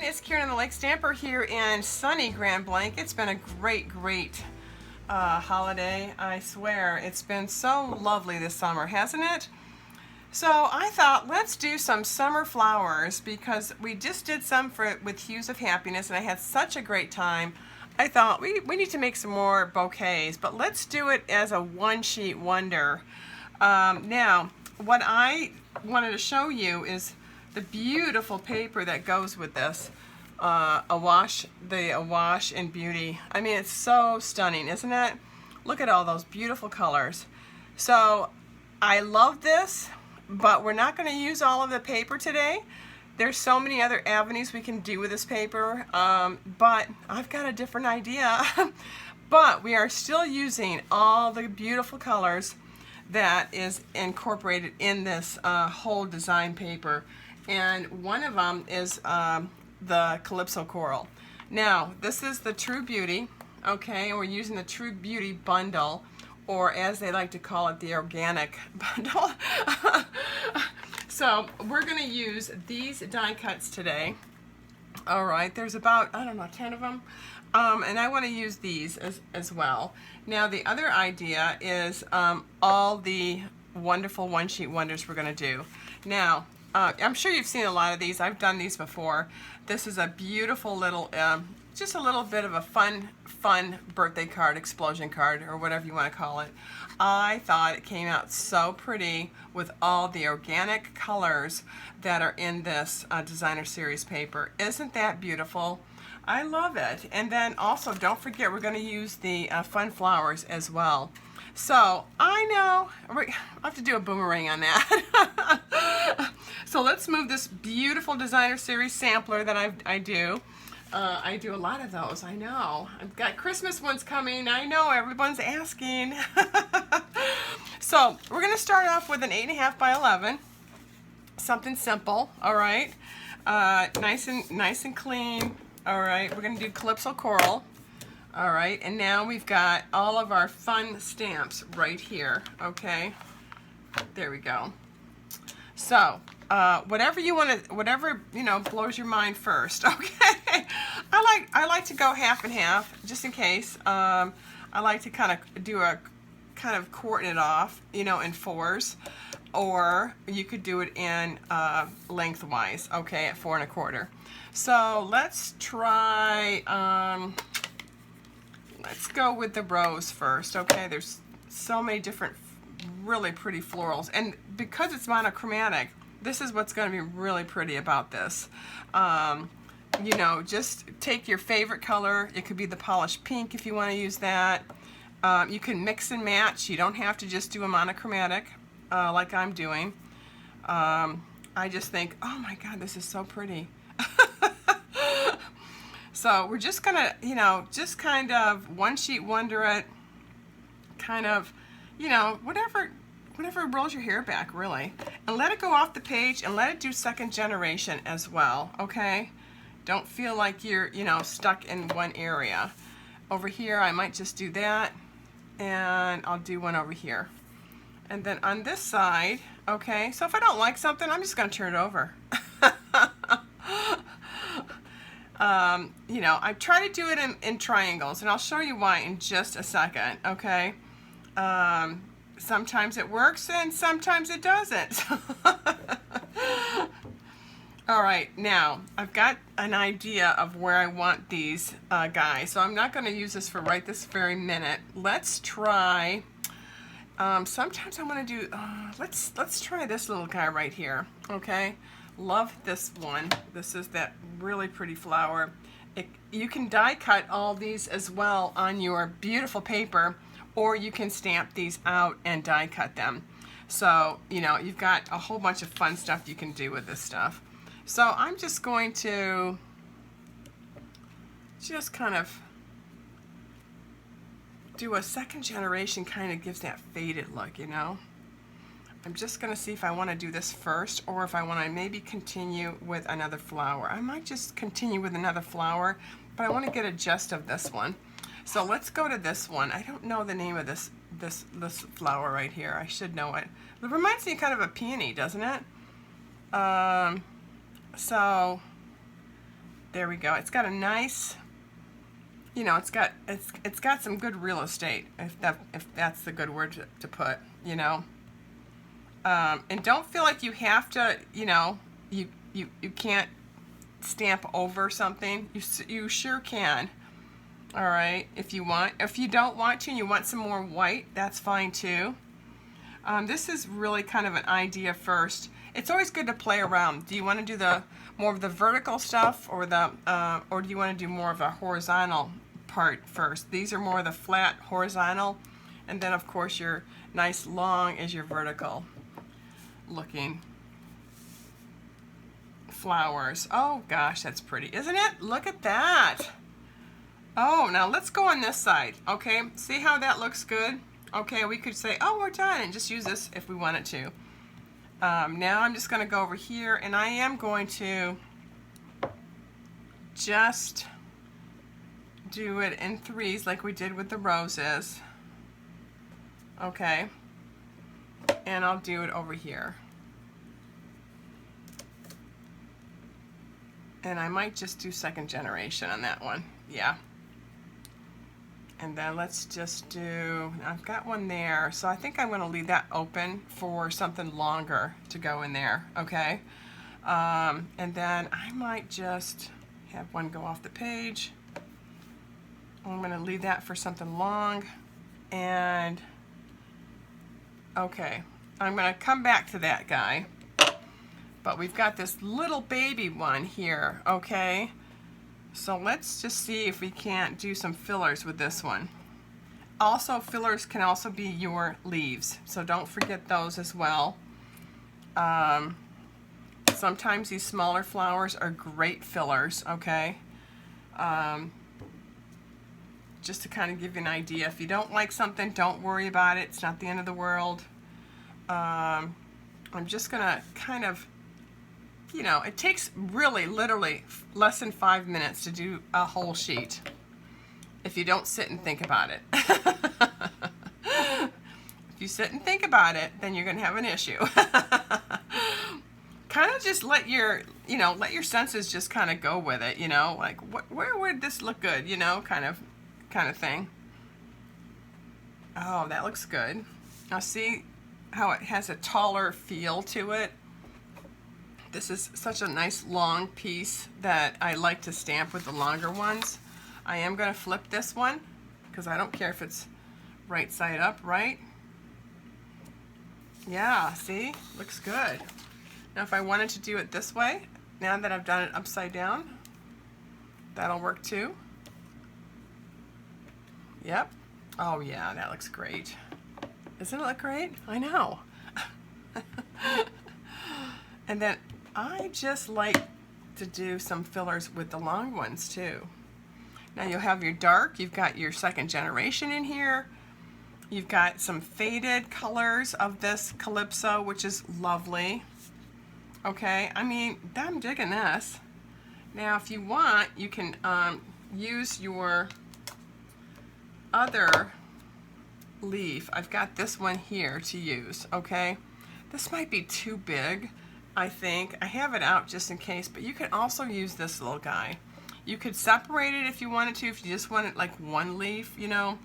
it's Karen the Lake Stamper here in sunny Grand Blanc. It's been a great holiday. I swear, it's been so lovely this summer, hasn't it? So I thought, let's do some summer flowers because we just did some with Hues of Happiness and I had such a great time. I thought we need to make some more bouquets, but let's do it as a one-sheet wonder. Now, what I wanted to show you is the beautiful paper that goes with this. Awash, the Awash in Beauty. I mean, it's so stunning, isn't it? Look at all those beautiful colors. So I love this, but we're not going to use all of the paper today. There's so many other avenues we can do with this paper, but I've got a different idea. But we are still using all the beautiful colors that is incorporated in this whole design paper. And one of them is the Calypso Coral. Now, this is the True Beauty, okay? And we're using the True Beauty bundle, or as they like to call it, the organic bundle. So we're going to use these die cuts today. All right, there's about, I don't know, 10 of them. And I want to use these as well. Now, the other idea is all the wonderful one-sheet wonders we're going to do. Now, I'm sure you've seen a lot of these. I've done these before. This is a beautiful little, just a little bit of a fun birthday card, explosion card, or whatever you want to call it. I thought it came out so pretty with all the organic colors that are in this designer series paper. Isn't that beautiful? I love it. And then also, don't forget, we're going to use the fun flowers as well. So I know I have to do a boomerang on that. So let's move this beautiful designer series sampler that I do. I do a lot of those, I know. I've got Christmas ones coming, I know, everyone's asking. So we're going to start off with an 8.5 by 11. Something simple, all right. Nice and clean. All right, we're going to do Calypso Coral. All right, and now we've got all of our fun stamps right here, okay? There we go. So, whatever you want to, whatever, you know, blows your mind first, okay? I like to go half and half, just in case. I like to kind of do a, kind of cordon it off, you know, in fours. Or you could do it in lengthwise, okay, at 4 1/4. So let's try, let's go with the rose first, okay? There's so many different really pretty florals, and because it's monochromatic, this is what's going to be really pretty about this. You know, just take your favorite color. It could be the polished pink if you want to use that. You can mix and match. You don't have to just do a monochromatic like I'm doing. I just think, oh my God, this is so pretty. So we're just gonna, you know, just kind of one-sheet wonder it, kind of, you know, whatever rolls your hair back, really. And let it go off the page and let it do second generation as well, okay? Don't feel like you're, you know, stuck in one area. Over here, I might just do that, and I'll do one over here. And then on this side, okay, so if I don't like something, I'm just gonna turn it over. You know, I try to do it in triangles, and I'll show you why in just a second, okay? Sometimes it works, and sometimes it doesn't. All right, now, I've got an idea of where I want these guys, so I'm not going to use this for right this very minute. Let's try, sometimes I want to do, let's try this little guy right here, okay? Love this one. This is that really pretty flower. You can die cut all these as well on your beautiful paper, or you can stamp these out and die cut them. So, you know, you've got a whole bunch of fun stuff you can do with this stuff. So I'm just going to just kind of do a second generation, kind of gives that faded look, you know. I'm just going to see if I want to do this first, or if I want to maybe continue with another flower. I might just continue with another flower, but I want to get a gist of this one. So let's go to this one. I don't know the name of this flower right here. I should know it. It reminds me kind of a peony, doesn't it? So There we go. It's got a nice, you know, it's got some good real estate, if that's the good word to put, you know. And don't feel like you have to, you know, you can't stamp over something. You sure can. All right, if you want. If you don't want to and you want some more white, that's fine too. This is really kind of an idea first. It's always good to play around. Do you want to do the more of the vertical stuff, or or do you want to do more of a horizontal part first? These are more of the flat horizontal, and then of course your nice long is your vertical looking flowers. Oh gosh, that's pretty, isn't it? Look at that. Oh, now let's go on this side. Okay, see how that looks good? Okay, we could say, oh, we're done, and just use this if we wanted to. Now I'm just going to go over here, and I am going to just do it in threes like we did with the roses. Okay, and I'll do it over here. And I might just do second generation on that one. Yeah. And then let's just do, I've got one there, so I think I'm going to leave that open for something longer to go in there, okay? And then I might just have one go off the page. I'm going to leave that for something long. And, okay, I'm going to come back to that guy. But we've got this little baby one here, okay? So let's just see if we can't do some fillers with this one. Also, fillers can also be your leaves, so don't forget those as well. Sometimes these smaller flowers are great fillers, okay? Just to kind of give you an idea. If you don't like something, don't worry about it. It's not the end of the world. I'm just going to kind of, you know, it takes really literally less than 5 minutes to do a whole sheet if you don't sit and think about it. If you sit and think about it, then you're going to have an issue. Kind of just let your, you know, let your senses just kind of go with it, you know, like where would this look good, you know, kind of thing. Oh, that looks good. Now see how it has a taller feel to it. This is such a nice long piece that I like to stamp with the longer ones. I am going to flip this one because I don't care if it's right side up, right? Yeah, see? Looks good. Now if I wanted to do it this way, now that I've done it upside down, that'll work too. Yep. Oh yeah, that looks great. Doesn't it look great? I know. And then I just like to do some fillers with the long ones too. Now you'll have your dark, you've got your second generation in here. You've got some faded colors of this Calypso, which is lovely. Okay, I mean, I'm digging this. Now if you want, you can use your other leaf. I've got this one here to use, okay? This might be too big, I think. I have it out just in case, but you could also use this little guy. You could separate it if you wanted to, if you just wanted like one leaf, you know,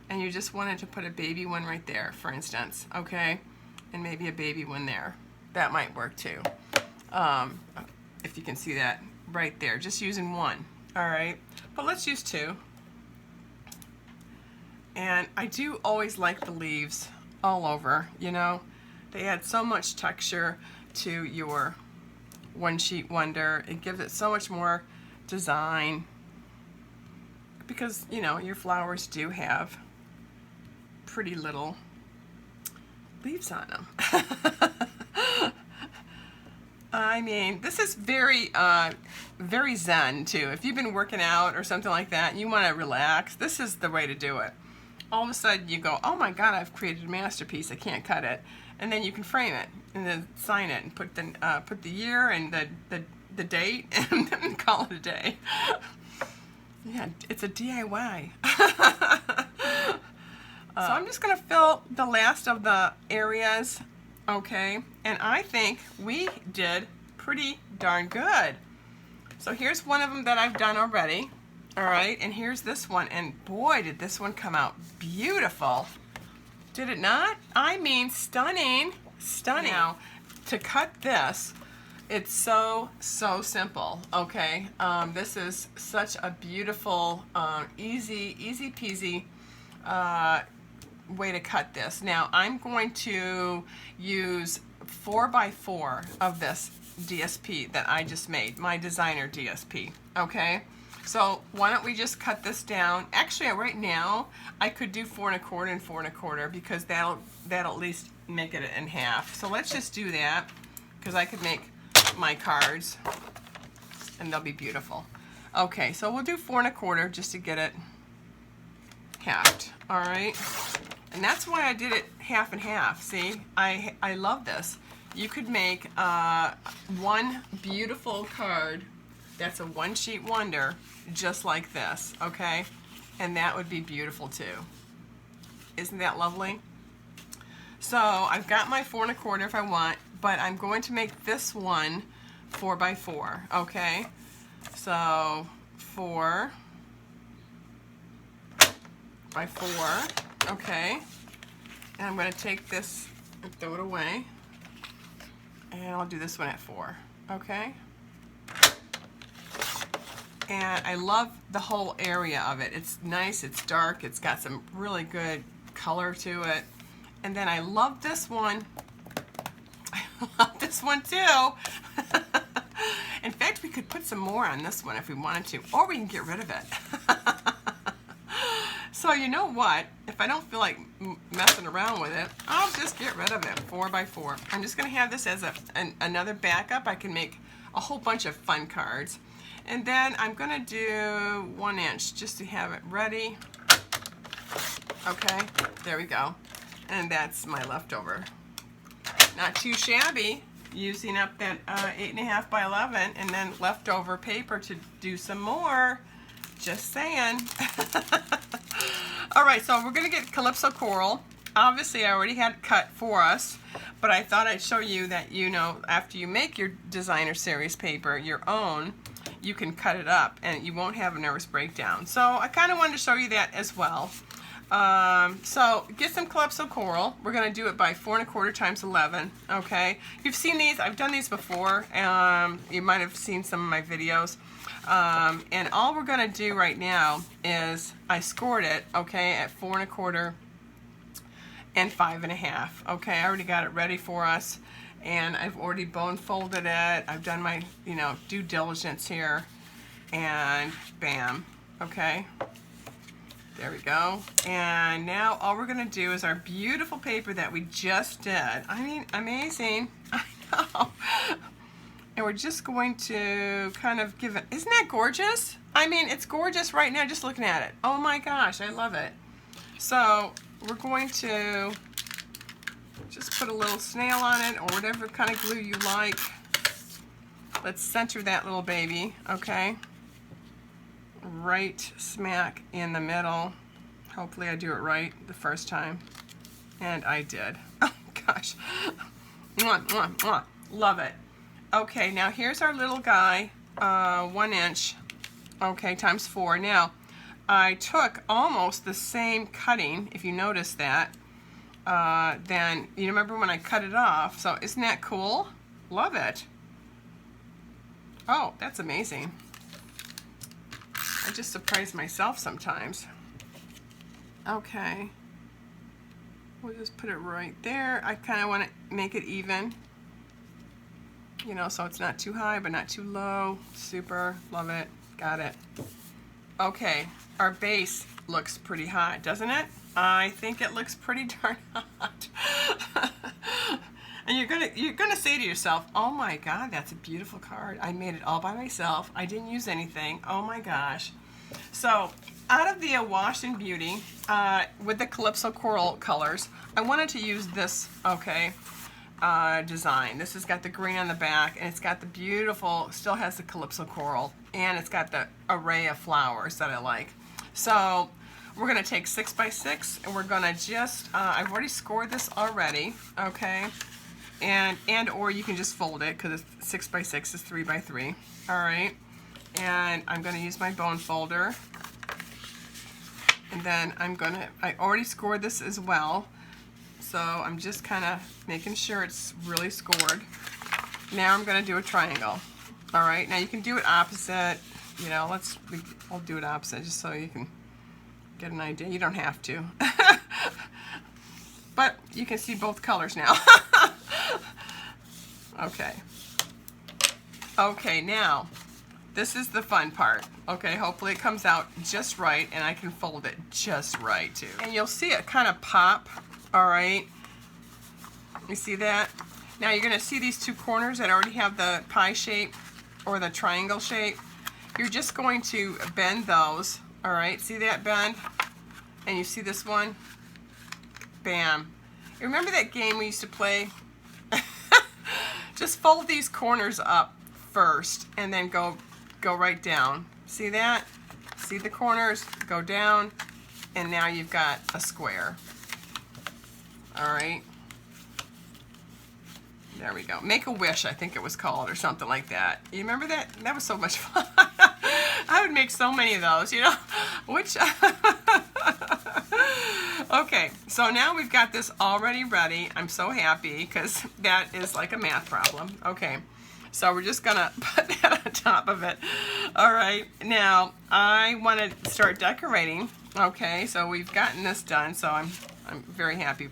and you just wanted to put a baby one right there, for instance, okay? And maybe a baby one there. That might work too. If you can see that right there, just using one, all right? But let's use two. And I do always like the leaves all over, you know. They add so much texture to your one sheet wonder. It gives it so much more design because, you know, your flowers do have pretty little leaves on them. I mean, this is very very zen too. If you've been working out or something like that and you want to relax, this is the way to do it. All of a sudden you go, oh my God, I've created a masterpiece, I can't cut it. And then you can frame it and then sign it and put the year and the date and then call it a day. Yeah, it's a DIY. So I'm just going to fill the last of the areas, okay? And I think we did pretty darn good. So here's one of them that I've done already. All right, and here's this one, and boy, did this one come out beautiful. Did it not? I mean, stunning, stunning. Now, to cut this, it's so simple, okay? This is such a beautiful, easy peasy way to cut this. Now, I'm going to use 4x4 of this DSP that I just made, my designer DSP, okay? So why don't we just cut this down? Actually, right now, I could do 4 1/4 and 4 1/4 because that'll at least make it in half. So let's just do that because I could make my cards and they'll be beautiful. Okay, so we'll do 4 1/4 just to get it halved, all right? And that's why I did it half and half. See, I love this. You could make one beautiful card that's a one-sheet wonder just like this, okay? And that would be beautiful too. Isn't that lovely? So I've got my 4 1/4 if I want, but I'm going to make this one 4x4, okay? So 4 by 4, okay? And I'm going to take this and throw it away. And I'll do this one at 4, okay? And I love the whole area of it. It's nice, it's dark, it's got some really good color to it. And then I love this one. I love this one too. In fact, we could put some more on this one if we wanted to, or we can get rid of it. So you know what? If I don't feel like messing around with it, I'll just get rid of it, 4x4. I'm just gonna have this as another backup. I can make a whole bunch of fun cards. And then I'm gonna do 1 inch just to have it ready. Okay, there we go. And that's my leftover. Not too shabby, using up that 8.5 by 11 and then leftover paper to do some more. Just saying. All right, so we're gonna get Calypso Coral. Obviously, I already had it cut for us, but I thought I'd show you that, you know, after you make your designer series paper, your own, you can cut it up and you won't have a nervous breakdown. So I kind of wanted to show you that as well. So get some Calypso Coral. We're going to do it by 4 1/4 times 11, okay? You've seen these. I've done these before. You might have seen some of my videos. And all we're going to do right now is I scored it, okay, at 4 1/4 and 5 1/2, okay? I already got it ready for us. And I've already bone folded it. I've done my, you know, due diligence here. And bam, okay? There we go. And now all we're gonna do is our beautiful paper that we just did. I mean, amazing, I know. And we're just going to kind of give it, isn't that gorgeous? I mean, it's gorgeous right now just looking at it. Oh my gosh, I love it. So we're going to just put a little snail on it or whatever kind of glue you like. Let's center that little baby, okay? Right smack in the middle. Hopefully I do it right the first time. And I did. Oh gosh. Mwah, mwah, mwah. Love it. Okay, now here's our little guy, 1 inch, okay, times 4. Now, I took almost the same cutting, if you notice that, then you remember when I cut it off. So isn't that cool? Love it. Oh, that's amazing. I just surprise myself sometimes. Okay. We'll just put it right there. I kind of want to make it even. You know, so it's not too high, but not too low. Super. Love it. Got it. Okay. Our base looks pretty hot, doesn't it? I think it looks pretty darn hot. And you're gonna say to yourself, oh my god, that's a beautiful card. I made it all by myself. I didn't use anything. Oh my gosh. So out of the Awash and Beauty, with the Calypso Coral colors, I wanted to use this, okay, design. This has got the green on the back, and it's got the beautiful, still has the Calypso Coral, and it's got the array of flowers that I like. So we're going to take 6 by 6, and we're going to just, I've already scored this already, okay, and or you can just fold it, because 6 by 6 is 3 by 3, all right. And I'm going to use my bone folder. And then I already scored this as well. So I'm just kind of making sure it's really scored. Now I'm going to do a triangle. All right, now you can do it opposite. You know, I'll do it opposite just so you can get an idea. You don't have to. But you can see both colors now. Okay. Okay, now, this is the fun part. Okay, hopefully it comes out just right and I can fold it just right too. And you'll see it kind of pop, all right? You see that? Now you're gonna see these two corners that already have the pie shape or the triangle shape. You're just going to bend those, all right? See that bend? And you see this one? Bam. You remember that game we used to play? Just fold these corners up first and then go right down. See that? See the corners? Go down, and now you've got a square. All right. There we go. Make a wish, I think it was called, or something like that. You remember that? That was so much fun. I would make so many of those, you know? Which... Okay, so now we've got this already ready. I'm so happy because that is like a math problem. Okay, so we're just gonna put that on top of it. All right, now I want to start decorating. Okay, so we've gotten this done, so I'm very happy.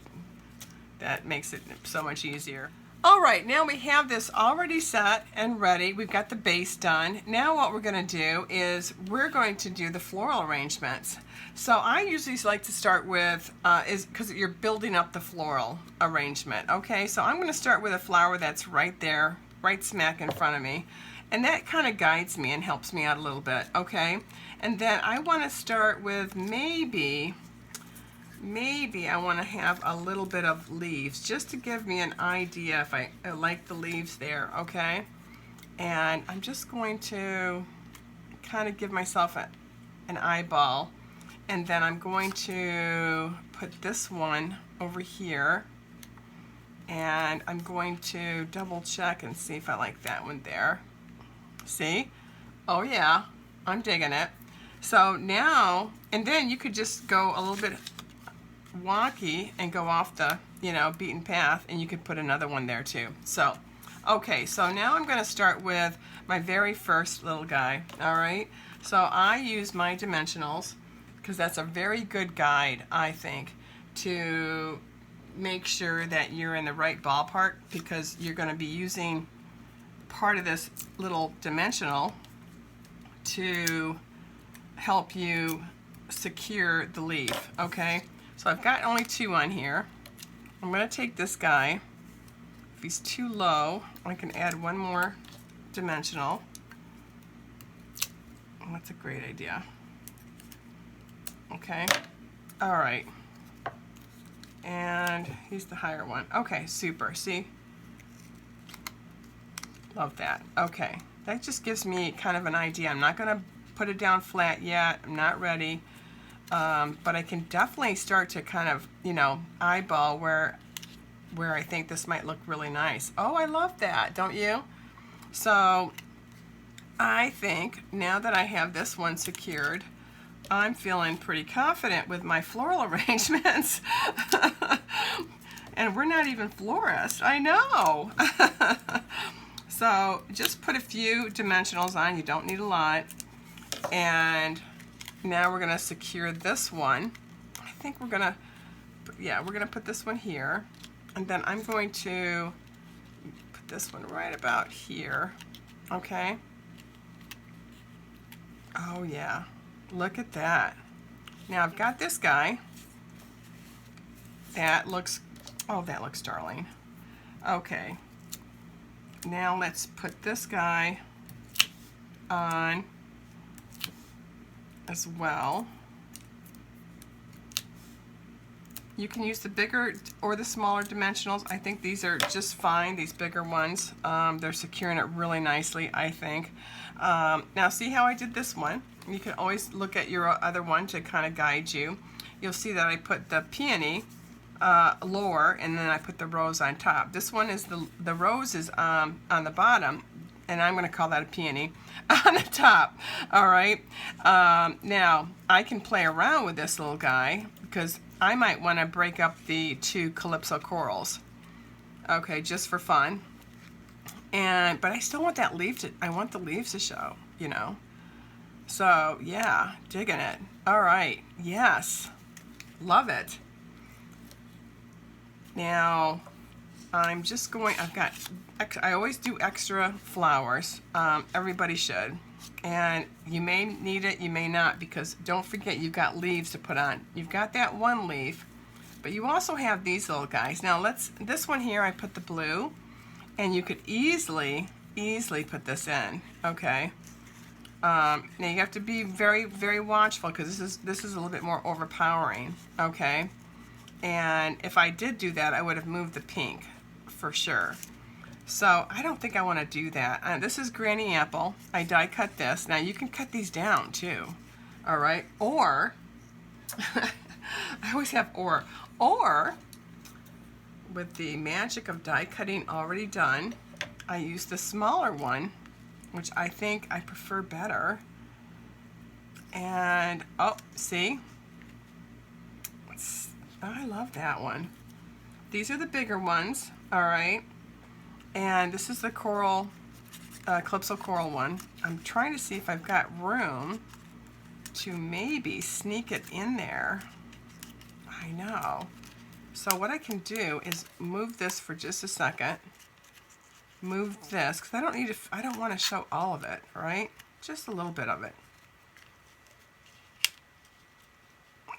That makes it so much easier. All right, now we have this already set and ready. We've got the base done. Now what we're going to do is we're going to do the floral arrangements. So I usually like to start with, because you're building up the floral arrangement. Okay, so I'm going to start with a flower that's right there, right smack in front of me. And that kind of guides me and helps me out a little bit, okay? And then I want to start with maybe I want to have a little bit of leaves just to give me an idea if I like the leaves there, okay? And I'm just going to kind of give myself an eyeball, and then I'm going to put this one over here, and I'm going to double check and see if I like that one there. See? Oh yeah, I'm digging it. So now, and then you could just go a little bit wonky and go off the, beaten path, and you could put another one there too. So, okay, so now I'm going to start with my very first little guy, all right? So I use my dimensionals because that's a very good guide, I think, to make sure that you're in the right ballpark, because you're going to be using part of this little dimensional to help you secure the leaf, okay? So I've got only two on here. I'm going to take this guy. If he's too low, I can add one more dimensional. That's a great idea. Okay. All right. And he's the higher one. Okay, super. See? Love that. Okay. That just gives me kind of an idea. I'm not going to put it down flat yet. I'm not ready. But I can definitely start to kind of, eyeball where I think this might look really nice. Oh, I love that, don't you? So I think now that I have this one secured, I'm feeling pretty confident with my floral arrangements. And we're not even florists, I know. So just put a few dimensionals on, you don't need a lot. And now we're going to secure this one. I think we're going to put this one here. And then I'm going to put this one right about here. Okay? Oh yeah, look at that. Now I've got this guy. That looks darling. Okay. Now let's put this guy on as well. You can use the bigger or the smaller dimensionals. I think these are just fine, these bigger ones. They're securing it really nicely, I think. Now see how I did this one? You can always look at your other one to kind of guide you. You'll see that I put the peony lower, and then I put the rose on top. This one is the rose is on the bottom, and I'm going to call that a peony, on the top. All right. Now, I can play around with this little guy because I might want to break up the two calypso corals. Okay, just for fun. But I still want that leaf I want the leaves to show, you know. So, yeah, digging it. All right. Yes. Love it. Now, I always do extra flowers. Everybody should. And you may need it, you may not, because don't forget you've got leaves to put on. You've got that one leaf, but you also have these little guys. Now this one here, I put the blue, and you could easily put this in, okay? Now you have to be very, very watchful because this is a little bit more overpowering, okay? And if I did do that, I would have moved the pink for sure. So I don't think I want to do that. This is Granny Apple. I die cut this. Now you can cut these down too, all right? Or, I always have or with the magic of die cutting already done, I use the smaller one, which I think I prefer better. And, oh, see? I love that one. These are the bigger ones, all right? And this is the coral, calypso coral one. I'm trying to see if I've got room to maybe sneak it in there. I know. So what I can do is move this for just a second. Move this, because I don't want to show all of it, right? Just a little bit of it.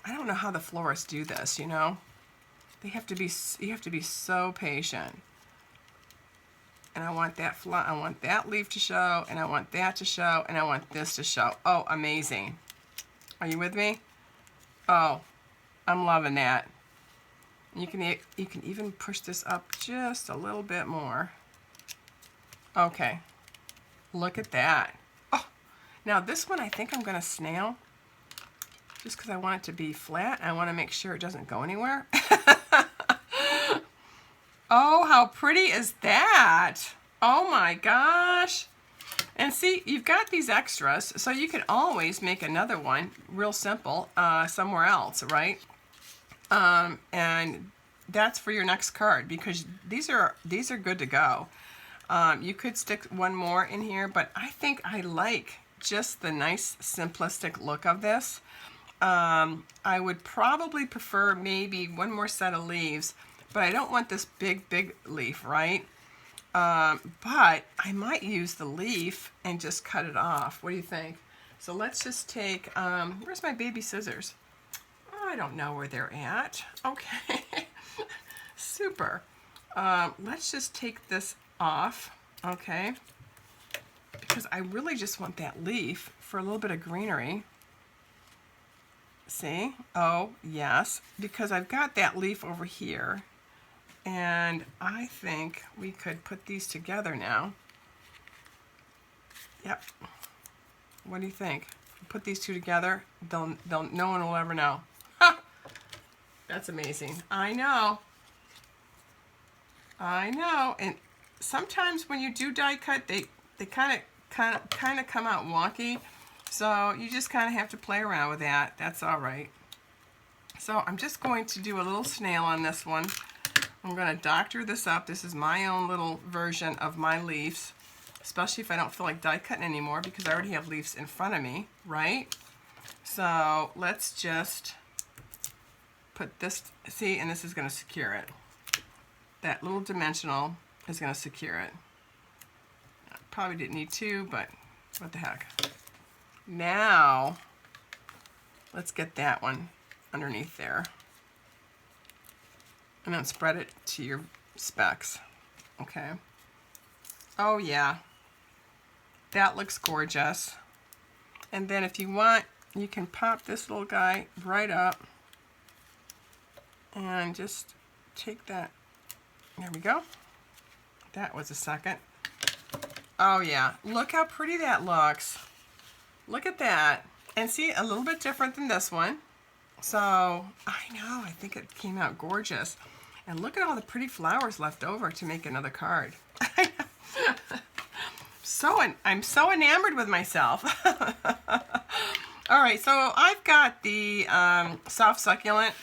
I don't know how the florists do this, you know? You have to be so patient. And I want that leaf to show, and I want that to show, and I want this to show. Oh, amazing. Are you with me? Oh, I'm loving that. You can even push this up just a little bit more. Okay. Look at that. Oh, now this one I think I'm going to snail. Just because I want it to be flat. I want to make sure it doesn't go anywhere. Oh, how pretty is that? Oh my gosh. And see, you've got these extras, so you can always make another one, real simple, somewhere else, right? And that's for your next card, because these are good to go. You could stick one more in here, but I think I like just the nice simplistic look of this. I would probably prefer maybe one more set of leaves, but I don't want this big leaf, right? But I might use the leaf and just cut it off. What do you think? So let's just take, where's my baby scissors? I don't know where they're at. Okay, super. Let's just take this off, okay? Because I really just want that leaf for a little bit of greenery. See? Oh, yes, because I've got that leaf over here. And I think we could put these together now. Yep. What do you think? Put these two together, no one will ever know. Ha! That's amazing. I know. And sometimes when you do die cut, they kind of come out wonky. So you just kind of have to play around with that. That's all right. So I'm just going to do a little snail on this one. I'm going to doctor this up. This is my own little version of my leaves, especially if I don't feel like die cutting anymore because I already have leaves in front of me, right? So let's just put this, see, and this is going to secure it. That little dimensional is going to secure it. I probably didn't need two, but what the heck. Now, let's get that one underneath there. And then spread it to your specs, okay? Oh yeah, that looks gorgeous. And then if you want, you can pop this little guy right up and just take that, there we go. That was a second. Oh yeah, look how pretty that looks. Look at that. And see, a little bit different than this one. So, I know, I think it came out gorgeous. And look at all the pretty flowers left over to make another card. I'm so enamored with myself. All right, so I've got the soft succulent.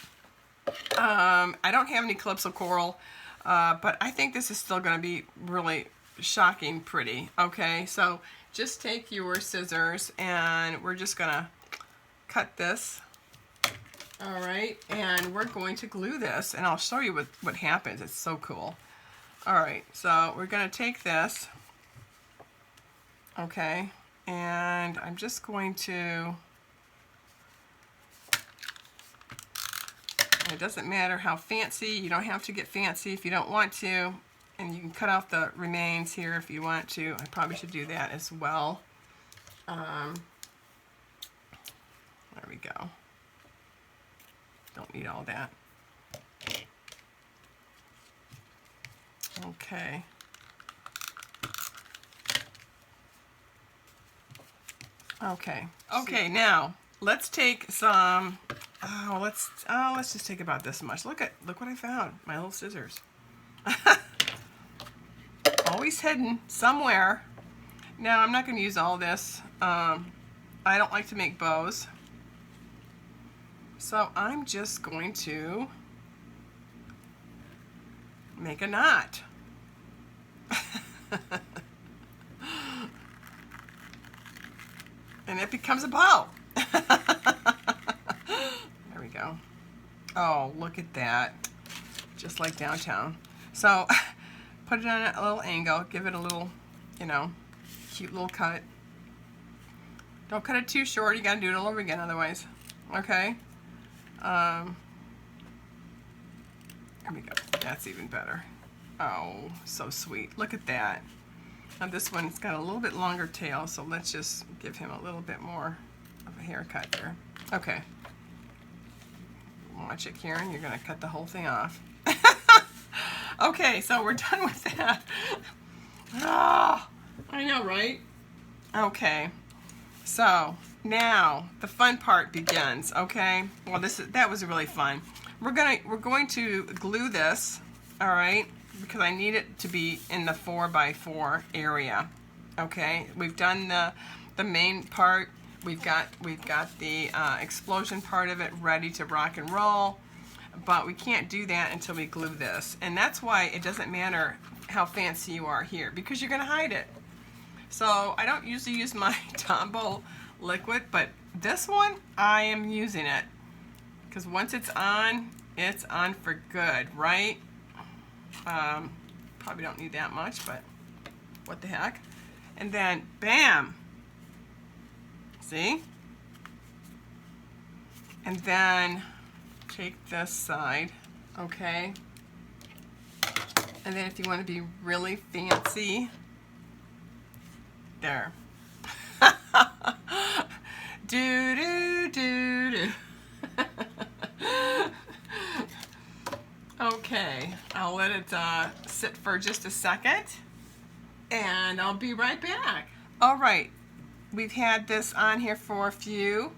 I don't have any calypso coral, but I think this is still going to be really shocking pretty. Okay, so just take your scissors and we're just going to cut this. All right, and we're going to glue this, and I'll show you what happens. It's so cool. All right, so we're going to take this, okay, and I'm just going to, it doesn't matter how fancy, you don't have to get fancy if you don't want to, and you can cut off the remains here if you want to. I probably should do that as well. There we go. Don't need all that. Okay. Okay, now let's take some, let's just take about this much. Look what I found, my little scissors. Always hidden somewhere. Now I'm not going to use all this. I don't like to make bows. So I'm just going to make a knot. And it becomes a bow. There we go. Oh, look at that. Just like downtown. So put it on a little angle, give it a little, cute little cut. Don't cut it too short, you gotta do it all over again otherwise. Okay? There we go. That's even better. Oh, so sweet. Look at that. Now this one's got a little bit longer tail, so let's just give him a little bit more of a haircut there. Okay. Watch it, Karen. You're going to cut the whole thing off. Okay, so we're done with that. Oh, I know, right? Okay. So now the fun part begins. Okay. Well, that was really fun. We're going to glue this. All right. Because I need it to be in the 4x4 area. Okay, we've done the main part. We've got the explosion part of it ready to rock and roll, but we can't do that until we glue this. And that's why it doesn't matter how fancy you are here, because you're going to hide it. So I don't usually use my Tombow liquid, but this one I am using it because once it's on for good, right? Probably don't need that much, but what the heck. And then bam, see? And then take this side, okay? And then if you want to be really fancy, there. Do do do do. Okay, I'll let it sit for just a second, and I'll be right back. All right, we've had this on here for a few,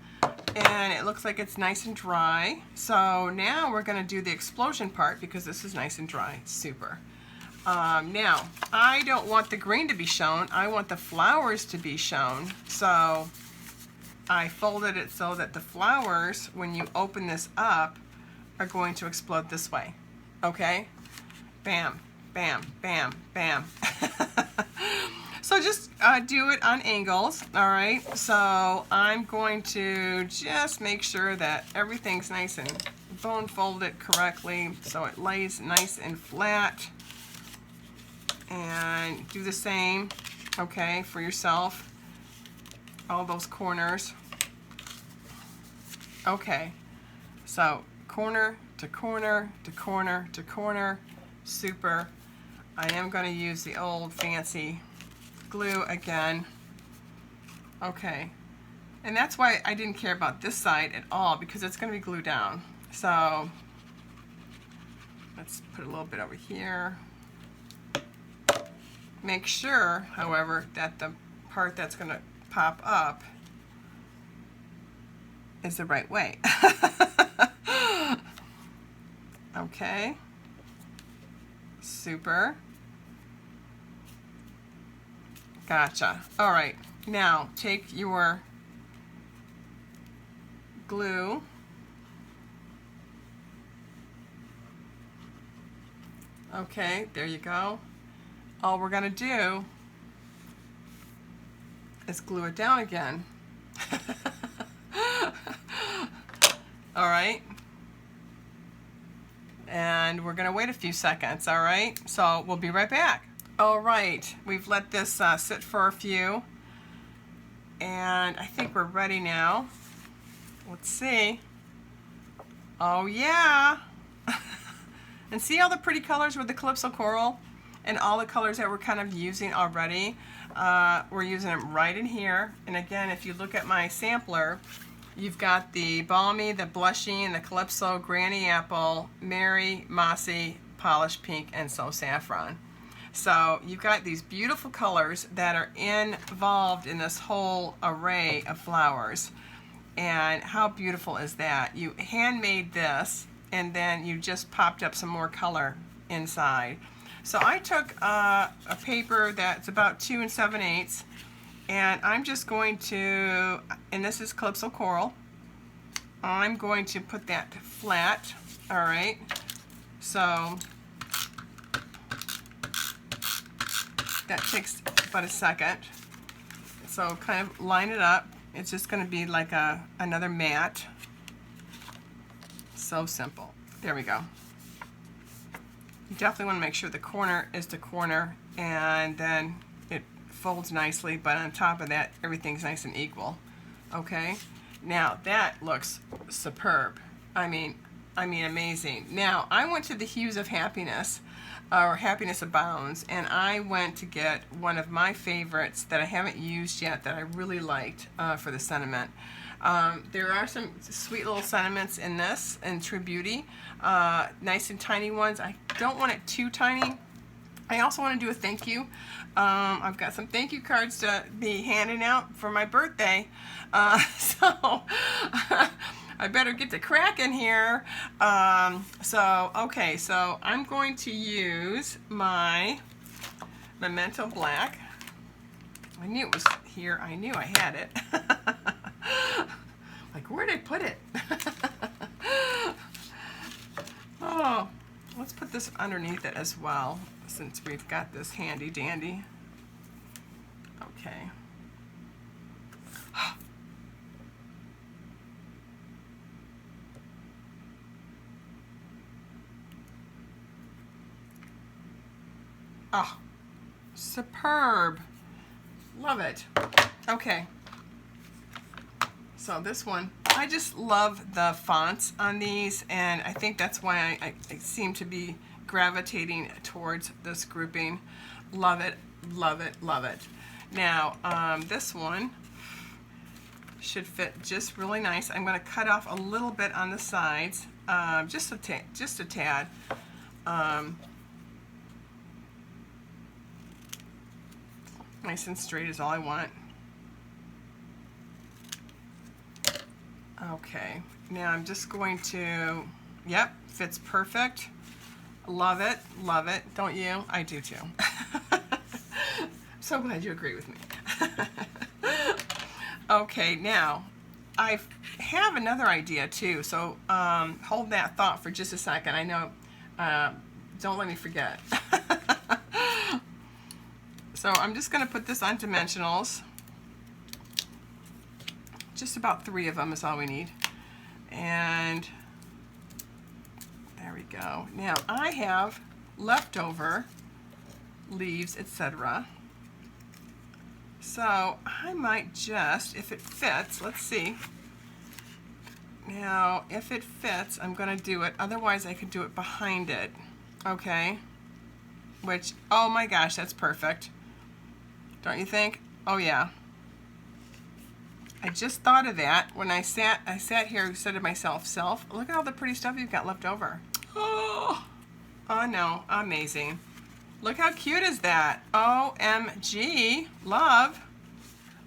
and it looks like it's nice and dry. So now we're going to do the explosion part because this is nice and dry. Super. Now, I don't want the green to be shown. I want the flowers to be shown. So I folded it so that the flowers, when you open this up, are going to explode this way. Okay? Bam, bam, bam, bam. So just do it on angles, all right? So I'm going to just make sure that everything's nice and bone folded correctly so it lays nice and flat. And do the same, okay, for yourself. All those corners. Okay, so corner to corner to corner to corner. Super. I am going to use the old fancy glue again. Okay, and that's why I didn't care about this side at all, because it's going to be glued down. So let's put a little bit over here. Make sure, however, that the part that's going to pop up is the right way. Okay. Super. Gotcha. All right. Now take your glue. Okay, there you go. All we're gonna do is glue it down again. All right. And we're gonna wait a few seconds, all right? So we'll be right back. All right, we've let this sit for a few, and I think we're ready now. Let's see. Oh yeah. And see all the pretty colors with the Calypso Coral and all the colors that we're kind of using already. We're using them right in here. And again, if you look at my sampler, you've got the Balmy, the Blushing, the Calypso, Granny Apple, Mary, Mossy, Polished Pink, and So Saffron. So you've got these beautiful colors that are involved in this whole array of flowers. And how beautiful is that? You handmade this, and then you just popped up some more color inside. So I took a paper that's about 2 7/8, and I'm just going to, and this is Calypso Coral, I'm going to put that flat, all right? So that takes about a second. So kind of line it up. It's just going to be like another mat. So simple. There we go. You definitely want to make sure the corner is the corner, and then it folds nicely, but on top of that, everything's nice and equal. Okay? Now that looks superb. I mean amazing. Now I went to the Hues of Happiness, or Happiness Abounds, and I went to get one of my favorites that I haven't used yet that I really liked for the sentiment. There are some sweet little sentiments in this, in True Beauty, nice and tiny ones. I don't want it too tiny. I also want to do a thank you. I've got some thank you cards to be handing out for my birthday, so I better get to cracking here. Okay, so I'm going to use my Memento Black. I knew it was here. I knew I had it. Like, where did I put it? Oh, let's put this underneath it as well, since we've got this handy dandy. Okay. Oh, superb. Love it. Okay. So this one, I just love the fonts on these, and I think that's why I seem to be gravitating towards this grouping. Love it, love it, love it. Now, this one should fit just really nice. I'm going to cut off a little bit on the sides, just a tad. Nice and straight is all I want. Okay, now I'm just going to, yep, fits perfect. Love it, don't you? I do too. So glad you agree with me. Okay, now I have another idea too, so hold that thought for just a second. I know, don't let me forget. So I'm just going to put this on dimensionals. Just about 3 of them is all we need. And there we go. Now I have leftover leaves, etc. So I might just, if it fits, let's see. Now, if it fits, I'm going to do it. Otherwise, I could do it behind it. Okay? Which, oh my gosh, that's perfect. Don't you think? Oh yeah. I just thought of that when I sat here and said to myself, look at all the pretty stuff you've got left over. Oh no, amazing. Look how cute is that? OMG, love.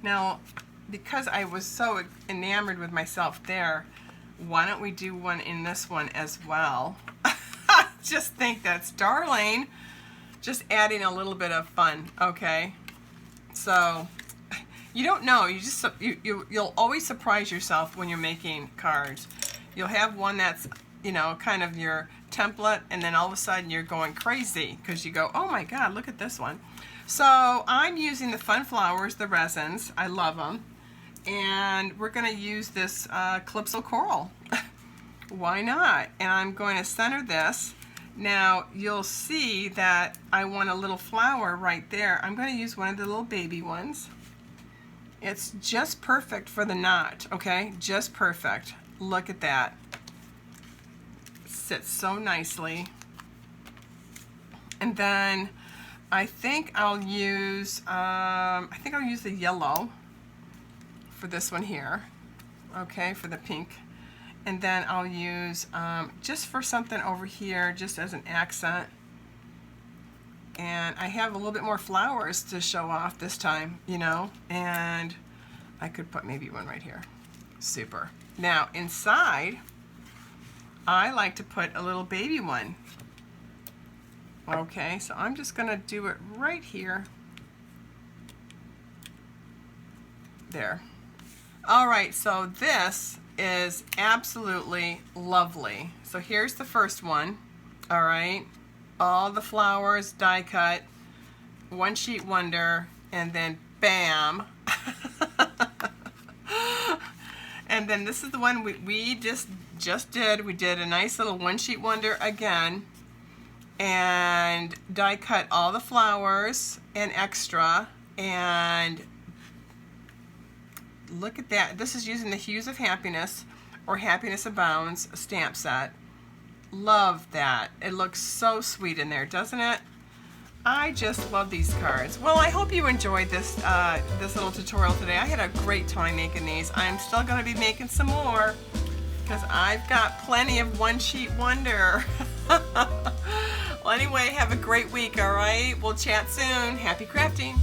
Now, because I was so enamored with myself there, why don't we do one in this one as well? Just think that's darling. Just adding a little bit of fun, okay? So you don't know. You just you'll always surprise yourself when you're making cards. You'll have one that's, you know, kind of your template, and then all of a sudden you're going crazy because you go, oh my God, look at this one. So I'm using the Fun Flowers, the resins. I love them. And we're going to use this Calypso Coral. Why not? And I'm going to center this. Now you'll see that I want a little flower right there. I'm going to use one of the little baby ones. It's just perfect for the knot, okay? Just perfect. Look at that. It sits so nicely. And then I think I'll use the yellow for this one here, okay, for the pink. And then I'll use just for something over here, just as an accent. And I have a little bit more flowers to show off this time, you know, and I could put maybe one right here. Super. Now inside, I like to put a little baby one. Okay, so I'm just gonna do it right here. There. All right, so this is absolutely lovely. So here's the first one. All right, all the flowers die cut, one sheet wonder, and then bam. And then this is the one we just did. We did a nice little one sheet wonder again, and die cut all the flowers and extra. And look at that. This is using the Hues of Happiness or Happiness Abounds stamp set. Love that. It looks so sweet in there, doesn't it? I just love these cards. Well, I hope you enjoyed this this little tutorial today. I had a great time making these. I'm still going to be making some more because I've got plenty of one sheet wonder. Well, anyway, have a great week, all right? We'll chat soon. Happy crafting.